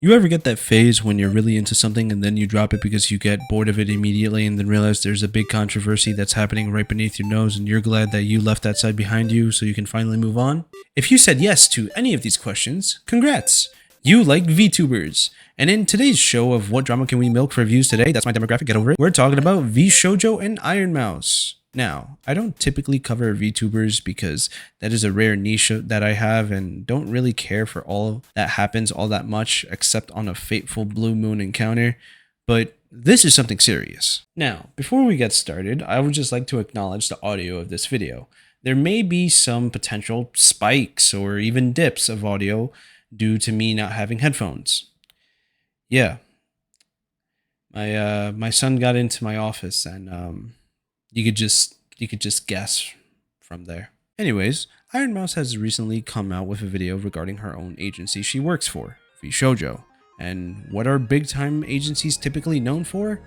You ever get that phase when you're really into something and then you drop it because you get bored of it immediately and then realize there's a big controversy that's happening right beneath your nose and you're glad that you left that side behind you so you can finally move on? If you said yes to any of these questions, congrats! You like VTubers. And in today's show of What Drama Can We Milk for Views Today, that's my demographic, get over it, we're talking about Vshojo and Iron Mouse. Now, I don't typically cover VTubers because that is a rare niche that I have and don't really care for all that happens all that much except on a fateful blue moon encounter, but this is something serious. Now, before we get started, I would just like to acknowledge the audio of this video. There may be some potential spikes or even dips of audio due to me not having headphones. Yeah, my son got into my office and you could just guess from there. Anyways, Iron Mouse has recently come out with a video regarding her own agency she works for, Vshojo. And what are big time agencies typically known for?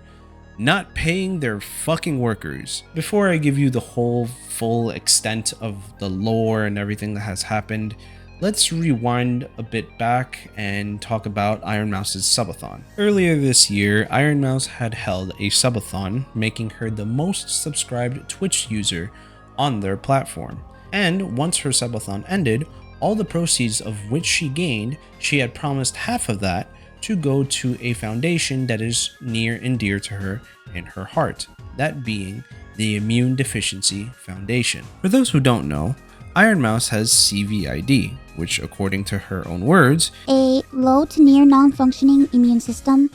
Not paying their fucking workers. Before I give you the whole full extent of the lore and everything that has happened, let's rewind a bit back and talk about Iron Mouse's subathon. Earlier this year, Iron Mouse had held a subathon, making her the most subscribed Twitch user on their platform. And once her subathon ended, all the proceeds of which she gained, she had promised half of that to go to a foundation that is near and dear to her in her heart, that being the Immune Deficiency Foundation. For those who don't know, Iron Mouse has CVID, which according to her own words, a low to near non-functioning immune system,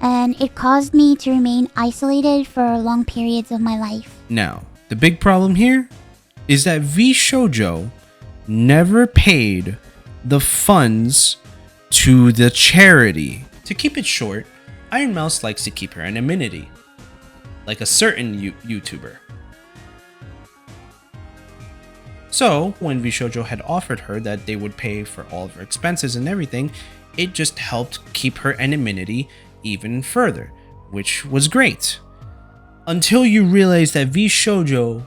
and it caused me to remain isolated for long periods of my life. Now, the big problem here is that Vshojo never paid the funds to the charity. To keep it short, Iron Mouse likes to keep her anonymity, like a certain YouTuber. So, when Vshojo had offered her that they would pay for all of her expenses and everything, it just helped keep her anonymity even further, which was great. Until you realize that Vshojo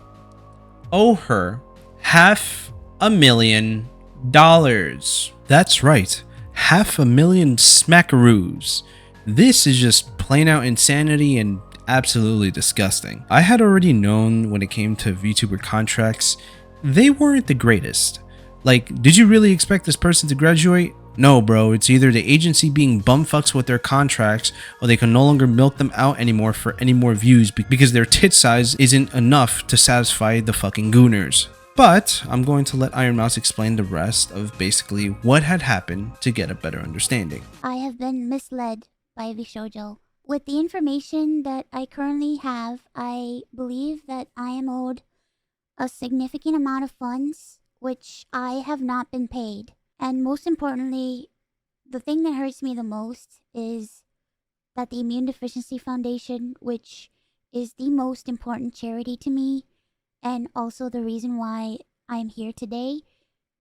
owe her $500,000. That's right, $500,000 smackaroos. This is just plain out insanity and absolutely disgusting. I had already known when it came to VTuber contracts, they weren't the greatest. Like, did you really expect this person to graduate? No, bro, it's either the agency being bumfucks with their contracts or they can no longer milk them out anymore for any more views because their tit size isn't enough to satisfy the fucking gooners. But I'm going to let Iron Mouse explain the rest of basically what had happened to get a better understanding. I have been misled by Vshojo. With the information that I currently have, I believe that I am owed a significant amount of funds, which I have not been paid. And most importantly, the thing that hurts me the most is that the Immune Deficiency Foundation, which is the most important charity to me, and also the reason why I'm here today,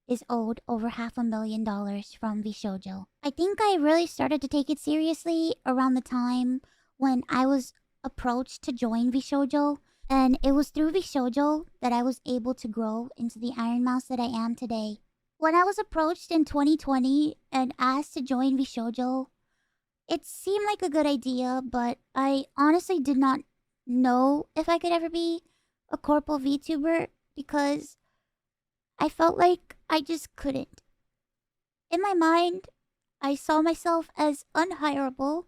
is owed over $500,000 from Vshojo. I think I really started to take it seriously around the time when I was approached to join Vshojo, and it was through Vshojo that I was able to grow into the Iron Mouse that I am today. When I was approached in 2020 and asked to join Vshojo, it seemed like a good idea, but I honestly did not know if I could ever be a corporal VTuber because I felt like I just couldn't. In my mind, I saw myself as unhireable,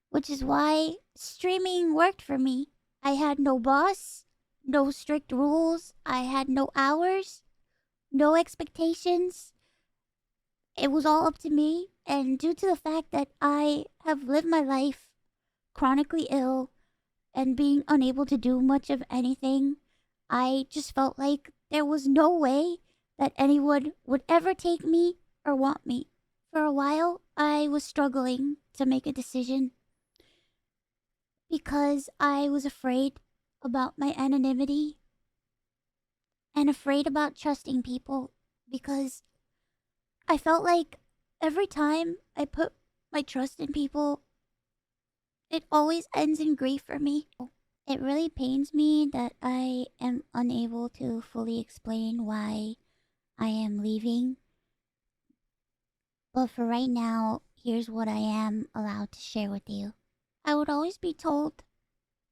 which is why streaming worked for me. I had no boss, no strict rules, I had no hours, no expectations. It was all up to me, and due to the fact that I have lived my life chronically ill and being unable to do much of anything, I just felt like there was no way that anyone would ever take me or want me. For a while, I was struggling to make a decision because I was afraid about my anonymity and afraid about trusting people because I felt like every time I put my trust in people, it always ends in grief for me. It really pains me that I am unable to fully explain why I am leaving. But for right now, here's what I am allowed to share with you. I would always be told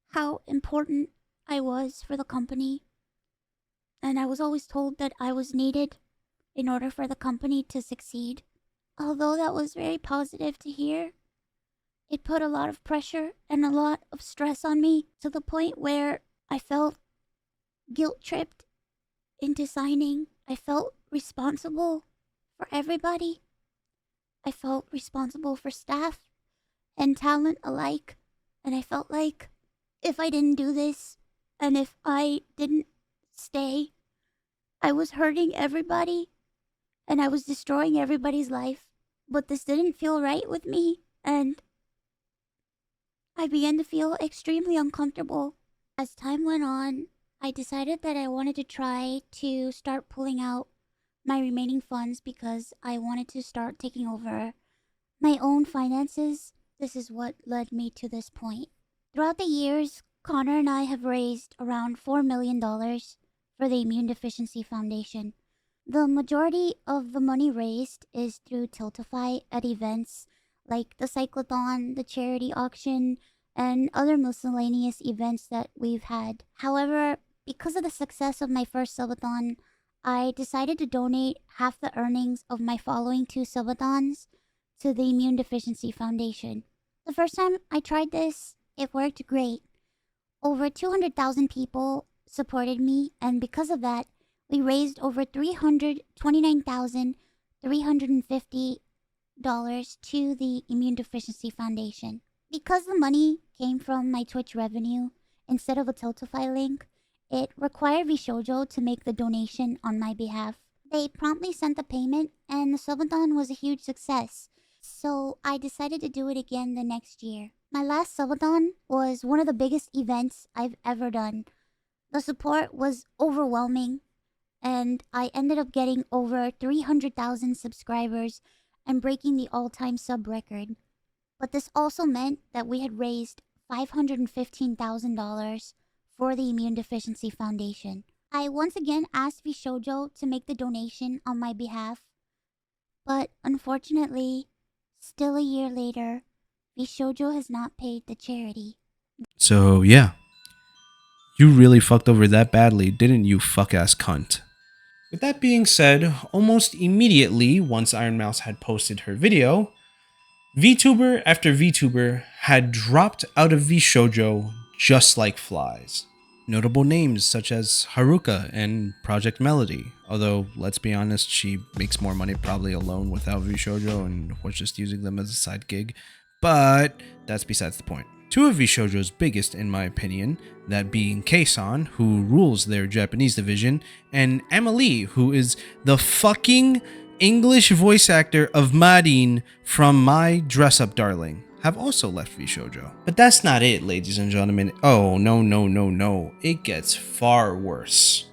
how important I was for the company, and I was always told that I was needed in order for the company to succeed. Although that was very positive to hear, it put a lot of pressure and a lot of stress on me to the point where I felt guilt tripped into signing. I felt responsible for everybody. I felt responsible for staff and talent alike. And I felt like if I didn't do this and if I didn't stay, I was hurting everybody and I was destroying everybody's life. But this didn't feel right with me, and I began to feel extremely uncomfortable. As time went on, I decided that I wanted to try to start pulling out my remaining funds because I wanted to start taking over my own finances. This is what led me to this point. Throughout the years, Connor and I have raised around $4 million for the Immune Deficiency Foundation. The majority of the money raised is through Tiltify at events like the Cyclothon, the charity auction, and other miscellaneous events that we've had. However, because of the success of my first subathon, I decided to donate half the earnings of my following two subathons to the Immune Deficiency Foundation. The first time I tried this, it worked great. Over 200,000 people supported me, and because of that, we raised over $329,350 to the Immune Deficiency Foundation. Because the money came from my Twitch revenue instead of a Tiltify link, it required Vshojo to make the donation on my behalf. They promptly sent the payment, and the subathon was a huge success, so I decided to do it again the next year. My last subathon was one of the biggest events I've ever done. The support was overwhelming, and I ended up getting over 300,000 subscribers and breaking the all-time sub record. But this also meant that we had raised $515,000 for the Immune Deficiency Foundation. I once again asked Vshojo to make the donation on my behalf, but unfortunately, still a year later, Vshojo has not paid the charity. So, yeah. You really fucked over that badly, didn't you, fuck-ass cunt? With that being said, almost immediately once Iron Mouse had posted her video, VTuber after VTuber had dropped out of Vshojo just like flies. Notable names such as Haruka and Project Melody, although let's be honest, she makes more money probably alone without Vshojo and was just using them as a side gig, but that's besides the point. Two of Vshojo's biggest, in my opinion, that being Kei-san, who rules their Japanese division, and Emily, who is the fucking English voice actor of Marin from My Dress Up Darling, have also left Vshojo. But that's not it, ladies and gentlemen. Oh, no. It gets far worse.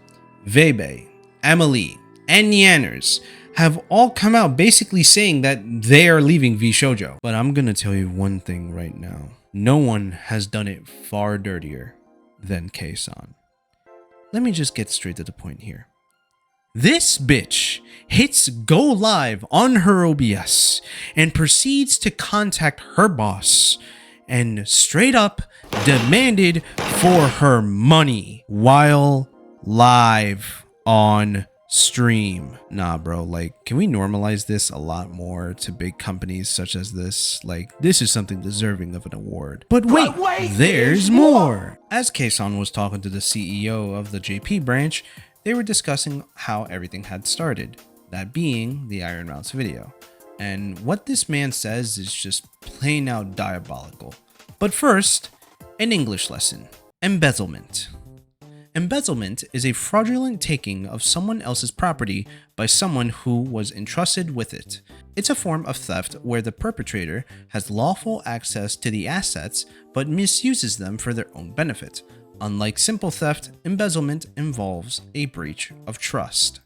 Vebe, Emily, and Yanners have all come out basically saying that they are leaving Vshojo. But I'm gonna tell you one thing right now. No one has done it far dirtier than Kei-san. Let me just get straight to the point here. This bitch hits go live on her OBS and proceeds to contact her boss and straight up demanded for her money while live on stream. Nah, bro, like, can we normalize this a lot more to big companies such as this? Like, this is something deserving of an award. But wait, there's more! As Kei-san was talking to the CEO of the JP branch, they were discussing how everything had started, that being the Iron Mouse video. And what this man says is just plain out diabolical. But first, an English lesson. Embezzlement. Embezzlement is a fraudulent taking of someone else's property by someone who was entrusted with it. It's a form of theft where the perpetrator has lawful access to the assets but misuses them for their own benefit. Unlike simple theft, embezzlement involves a breach of trust.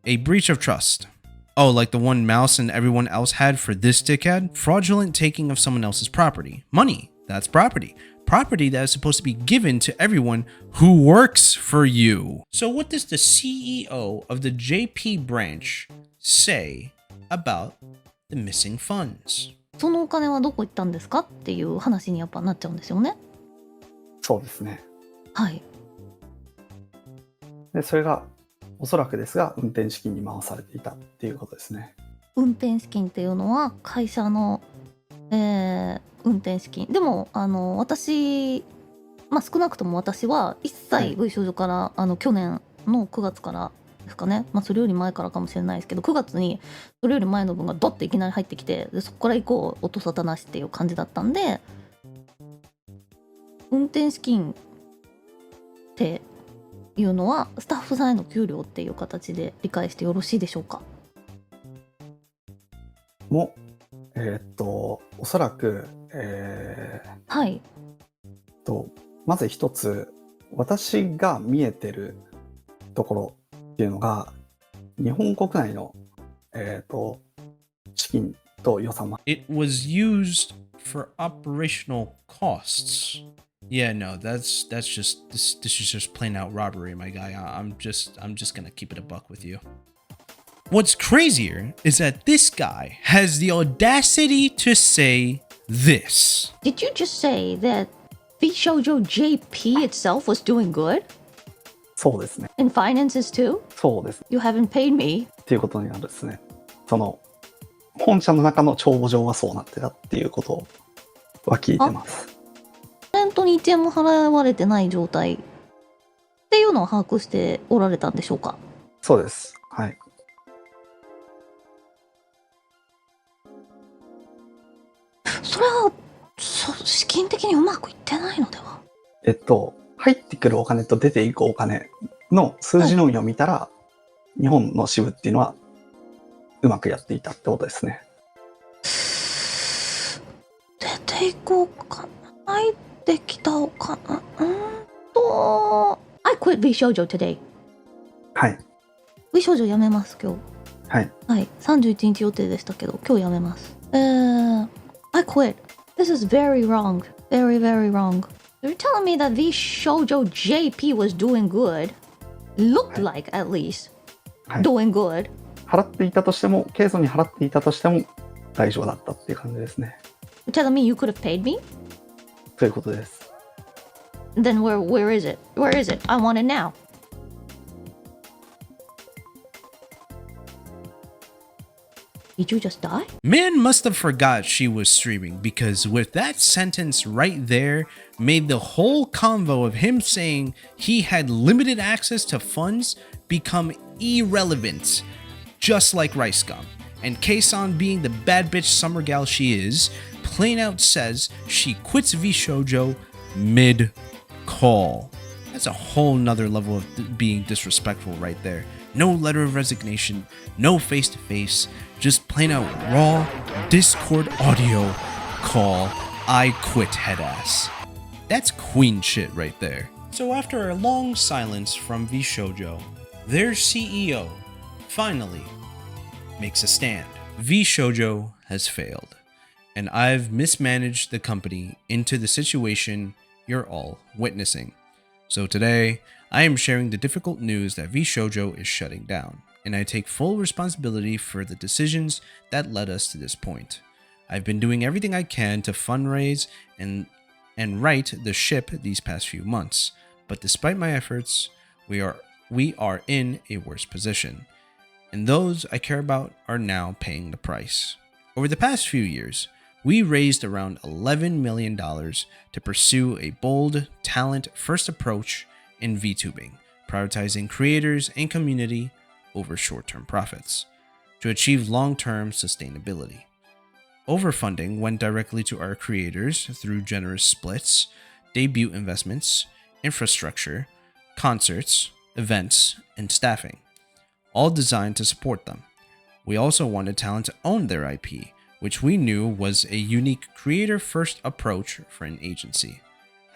A breach of trust. Oh, like the one Mouse and everyone else had for this dickhead? Fraudulent taking of someone else's property. Money, that's property. Property that is supposed to be given to everyone who works for you. So what does the CEO of the JP branch say about the missing funds? そのお金はどこ行ったんですかっていう話にやっぱなっちゃうんですよね。そうですね。はい。で、それがおそらくですが、運転資金に回されていたっていうことですね。運転資金っていうのは会社の、運転資金でも私、少なくとも私は一切 V 少女から、去年の9月からですかね、それより前からかもしれないですけど、9月にそれより前の分がドッといきなり入ってきて、でそこから以降音沙汰なしっていう感じだったんで、運転資金っていうのはスタッフさんへの給料っていう形で理解してよろしいでしょうか。も、おそらく、はい。まず一つ、私が見えてるところっていうのが、日本国内の、資金と予算も。 It was used for operational costs. Yeah, no, that's just this is just plain out robbery, my guy. I'm just gonna keep it a buck with you. What's crazier is that this guy has the audacity to say this. Did you just say that Vshojo JP itself was doing good? そうですね。 In finances too? そうです。 You haven't paid me? っていうことになるんですね。その、本社の中の帳簿上はそうなってたっていうことは聞いてます。本当に1円も払われてない状態っていうのを把握しておられたんでしょうか。そうです。はい。それは資金的にうまくいってないのでは。入ってくるお金と出ていくお金の数字のみを見たら、日本の支部っていうのはうまくやっていたってことですね。出ていこうかな。入ってきたお金。I quit Vshojo today. はい。Vshojo やめます今日。はい。はい。31日予定でしたけど今日やめます。I quit. This is very wrong. Very, very wrong. You're telling me that Vshojo JP was doing good? Looked like, at least. はい。 Doing good. 払っていたとしても、経済に払っていたとしても大丈夫だったっていう感じですね。You're telling me you could have paid me? ということです。Then where is it? Where is it? I want it now. Did you just die? Man must have forgot she was streaming, because with that sentence right there made the whole convo of him saying he had limited access to funds become irrelevant, just like Rice Gum. And Kason, being the bad bitch summer gal she is, plain out says she quits Vshojo mid-call. That's a whole nother level of being disrespectful right there. No letter of resignation, no face-to-face, just plain out raw Discord audio call, I quit headass. That's queen shit right there. So after a long silence from Vshojo, their CEO finally makes a stand. Vshojo has failed, and I've mismanaged the company into the situation you're all witnessing. So today, I am sharing the difficult news that Vshojo is shutting down, and I take full responsibility for the decisions that led us to this point. I've been doing everything I can to fundraise and right the ship these past few months, but despite my efforts, we are in a worse position, and those I care about are now paying the price. Over the past few years, we raised around $11 million to pursue a bold, talent-first approach in VTubing, prioritizing creators and community over short-term profits, to achieve long-term sustainability. Overfunding went directly to our creators through generous splits, debut investments, infrastructure, concerts, events, and staffing, all designed to support them. We also wanted talent to own their IP, which we knew was a unique creator-first approach for an agency.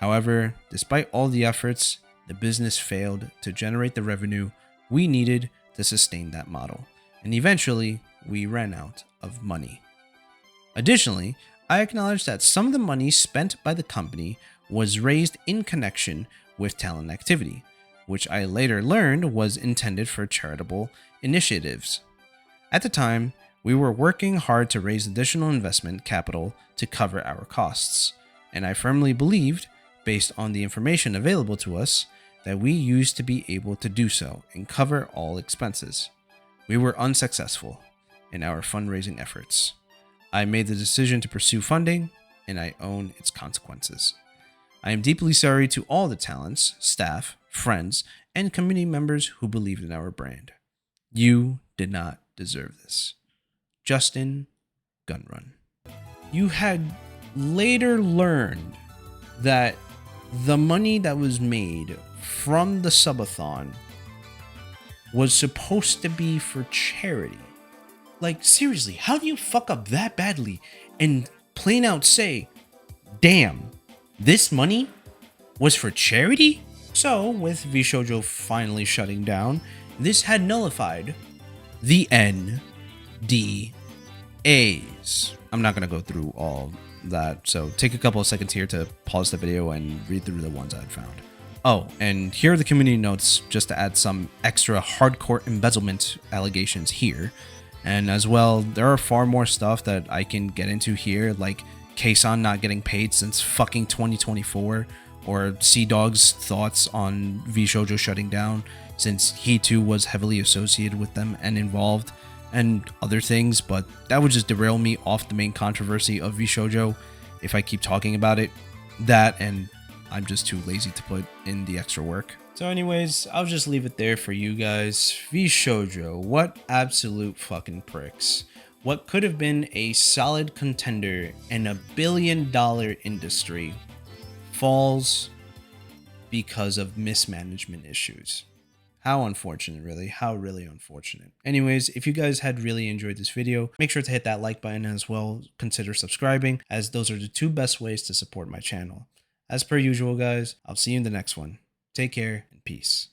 However, despite all the efforts, the business failed to generate the revenue we needed to sustain that model, and eventually, we ran out of money. Additionally, I acknowledge that some of the money spent by the company was raised in connection with talent activity, which I later learned was intended for charitable initiatives. At the time, We were working hard to raise additional investment capital to cover our costs, and I firmly believed, based on the information available to us, that we used to be able to do so and cover all expenses. We were unsuccessful in our fundraising efforts. I made the decision to pursue funding, and I own its consequences. I am deeply sorry to all the talents, staff, friends, and community members who believed in our brand. You did not deserve this. Justin Gunrun. You had later learned that the money that was made from the subathon was supposed to be for charity. Like, seriously, how do you fuck up that badly and plain out say, damn, this money was for charity? So, with Vshojo finally shutting down, this had nullified the NDAs. I'm not going to go through all that, so take a couple of seconds here to pause the video and read through the ones I'd found. Oh, and here are the community notes just to add some extra hardcore embezzlement allegations here. And as well, there are far more stuff that I can get into here, like Keisan not getting paid since fucking 2024, or Sea Dog's thoughts on Vshojo shutting down, since he too was heavily associated with them and involved, and other things, but that would just derail me off the main controversy of Vshojo if I keep talking about it. That, and I'm just too lazy to put in the extra work. So anyways, I'll just leave it there for you guys. Vshojo, what absolute fucking pricks. What could have been a solid contender in a billion-dollar industry falls because of mismanagement issues. How unfortunate, really. How really unfortunate. Anyways, if you guys had really enjoyed this video, make sure to hit that like button as well. Consider subscribing, as those are the two best ways to support my channel. As per usual, guys, I'll see you in the next one. Take care and peace.